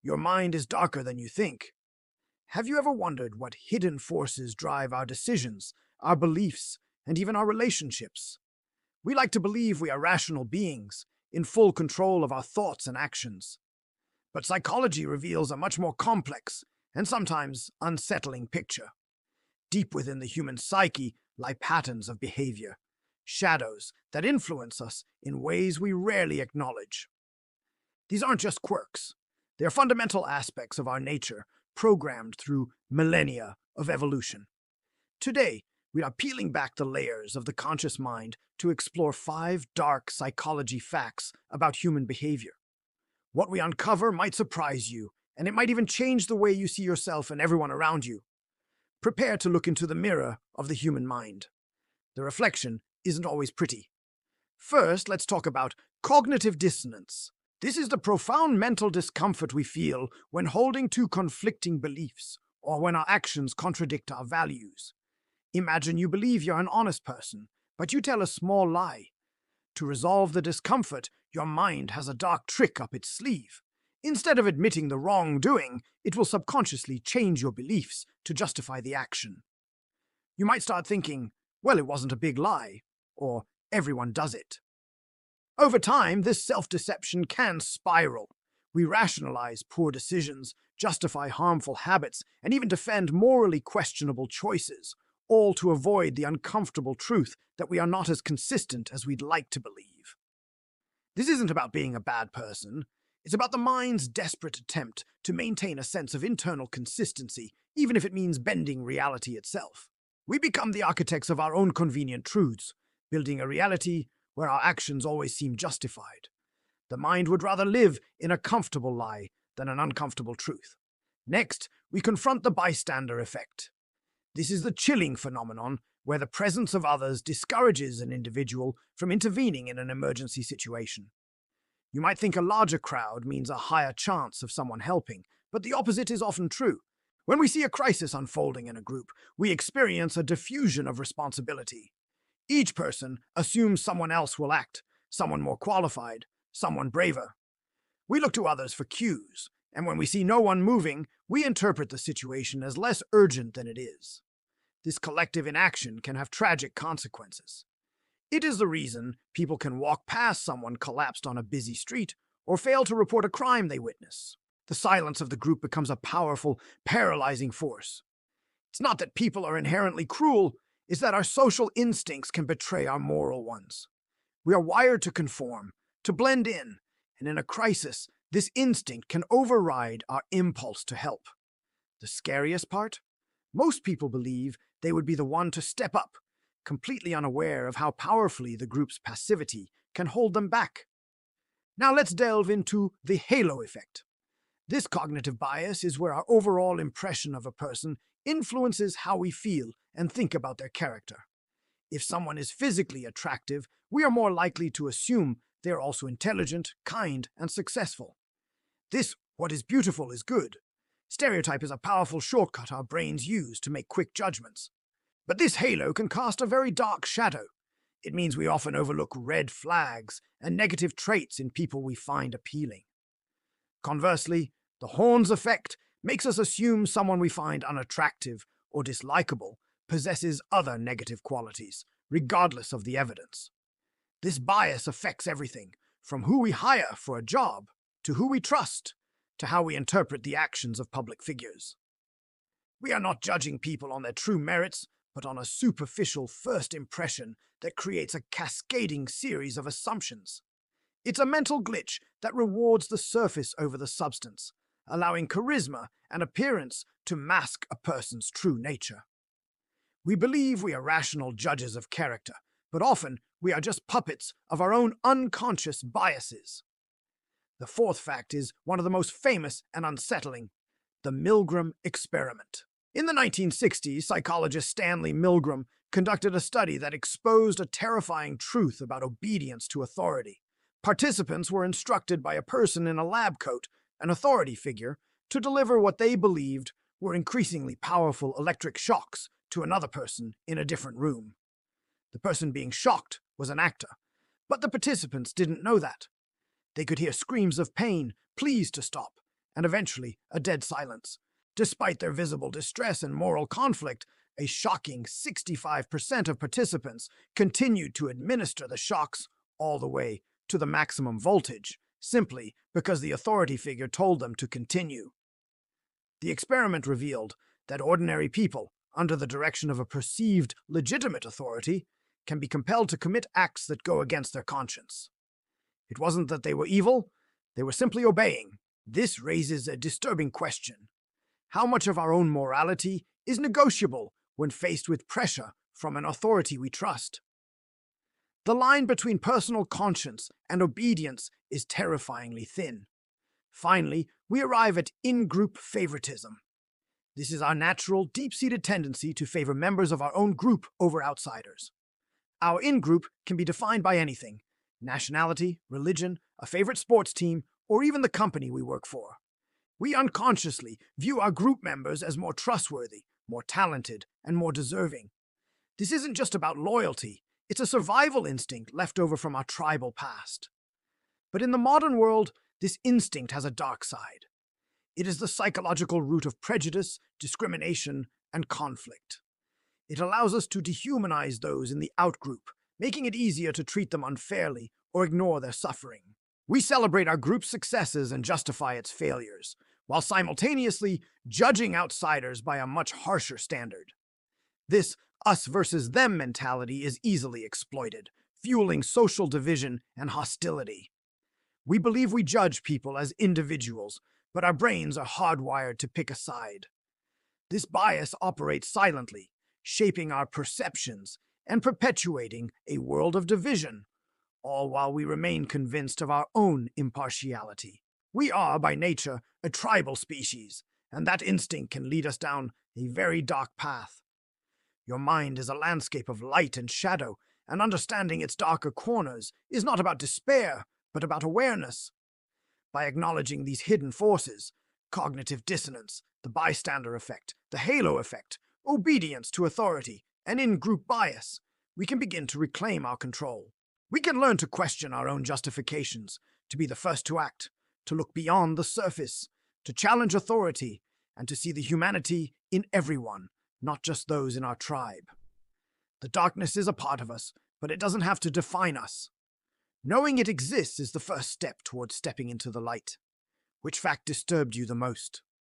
Your mind is darker than you think. Have you ever wondered what hidden forces drive our decisions, our beliefs, and even our relationships? We like to believe we are rational beings, in full control of our thoughts and actions. But psychology reveals a much more complex and sometimes unsettling picture. Deep within the human psyche lie patterns of behavior, shadows that influence us in ways we rarely acknowledge. These aren't just quirks, they are fundamental aspects of our nature, programmed through millennia of evolution. Today, we are peeling back the layers of the conscious mind to explore 5 dark psychology facts about human behavior. What we uncover might surprise you, and it might even change the way you see yourself and everyone around you. Prepare to look into the mirror of the human mind. The reflection isn't always pretty. First, let's talk about cognitive dissonance. This is the profound mental discomfort we feel when holding two conflicting beliefs or when our actions contradict our values. Imagine you believe you're an honest person, but you tell a small lie. To resolve the discomfort, your mind has a dark trick up its sleeve. Instead of admitting the wrongdoing, it will subconsciously change your beliefs to justify the action. You might start thinking, well, it wasn't a big lie, or everyone does it. Over time, this self-deception can spiral. We rationalize poor decisions, justify harmful habits, and even defend morally questionable choices, all to avoid the uncomfortable truth that we are not as consistent as we'd like to believe. This isn't about being a bad person. It's about the mind's desperate attempt to maintain a sense of internal consistency, even if it means bending reality itself. We become the architects of our own convenient truths, building a reality where our actions always seem justified. The mind would rather live in a comfortable lie than an uncomfortable truth. Next, we confront the bystander effect. This is the chilling phenomenon where the presence of others discourages an individual from intervening in an emergency situation. You might think a larger crowd means a higher chance of someone helping, but the opposite is often true. When we see a crisis unfolding in a group, we experience a diffusion of responsibility. Each person assumes someone else will act, someone more qualified, someone braver. We look to others for cues, and when we see no one moving, we interpret the situation as less urgent than it is. This collective inaction can have tragic consequences. It is the reason people can walk past someone collapsed on a busy street or fail to report a crime they witness. The silence of the group becomes a powerful, paralyzing force. It's not that people are inherently cruel, it's that our social instincts can betray our moral ones. We are wired to conform, to blend in, and in a crisis, this instinct can override our impulse to help. The scariest part? Most people believe they would be the one to step up, completely unaware of how powerfully the group's passivity can hold them back. Now let's delve into the halo effect. This cognitive bias is where our overall impression of a person influences how we feel and think about their character. If someone is physically attractive, we are more likely to assume they are also intelligent, kind, and successful. This, what is beautiful is good. Stereotype is a powerful shortcut our brains use to make quick judgments. But this halo can cast a very dark shadow. It means we often overlook red flags and negative traits in people we find appealing. Conversely, the horns effect makes us assume someone we find unattractive or dislikable possesses other negative qualities, regardless of the evidence. This bias affects everything, from who we hire for a job, to who we trust, to how we interpret the actions of public figures. We are not judging people on their true merits, but on a superficial first impression that creates a cascading series of assumptions. It's a mental glitch that rewards the surface over the substance, allowing charisma and appearance to mask a person's true nature. We believe we are rational judges of character, but often we are just puppets of our own unconscious biases. The fourth fact is one of the most famous and unsettling: the Milgram experiment. In the 1960s, psychologist Stanley Milgram conducted a study that exposed a terrifying truth about obedience to authority. Participants were instructed by a person in a lab coat, an authority figure, to deliver what they believed were increasingly powerful electric shocks to another person in a different room. The person being shocked was an actor, but the participants didn't know that. They could hear screams of pain, pleas to stop, and eventually a dead silence. Despite their visible distress and moral conflict, a shocking 65% of participants continued to administer the shocks all the way to the maximum voltage, simply because the authority figure told them to continue. The experiment revealed that ordinary people, under the direction of a perceived legitimate authority, can be compelled to commit acts that go against their conscience. It wasn't that they were evil, they were simply obeying. This raises a disturbing question. How much of our own morality is negotiable when faced with pressure from an authority we trust? The line between personal conscience and obedience is terrifyingly thin. Finally, we arrive at in-group favoritism. This is our natural, deep-seated tendency to favor members of our own group over outsiders. Our in-group can be defined by anything: nationality, religion, a favorite sports team, or even the company we work for. We unconsciously view our group members as more trustworthy, more talented, and more deserving. This isn't just about loyalty, it's a survival instinct left over from our tribal past. But in the modern world, this instinct has a dark side. It is the psychological root of prejudice, discrimination, and conflict. It allows us to dehumanize those in the outgroup, making it easier to treat them unfairly or ignore their suffering. We celebrate our group's successes and justify its failures, while simultaneously judging outsiders by a much harsher standard. This us versus them mentality is easily exploited, fueling social division and hostility. We believe we judge people as individuals, but our brains are hardwired to pick a side. This bias operates silently, shaping our perceptions and perpetuating a world of division, all while we remain convinced of our own impartiality. We are, by nature, a tribal species, and that instinct can lead us down a very dark path. Your mind is a landscape of light and shadow, and understanding its darker corners is not about despair, but about awareness. By acknowledging these hidden forces, cognitive dissonance, the bystander effect, the halo effect, obedience to authority, and in-group bias, we can begin to reclaim our control. We can learn to question our own justifications, to be the first to act, to look beyond the surface, to challenge authority, and to see the humanity in everyone, not just those in our tribe. The darkness is a part of us, but it doesn't have to define us. Knowing it exists is the first step towards stepping into the light. Which fact disturbed you the most?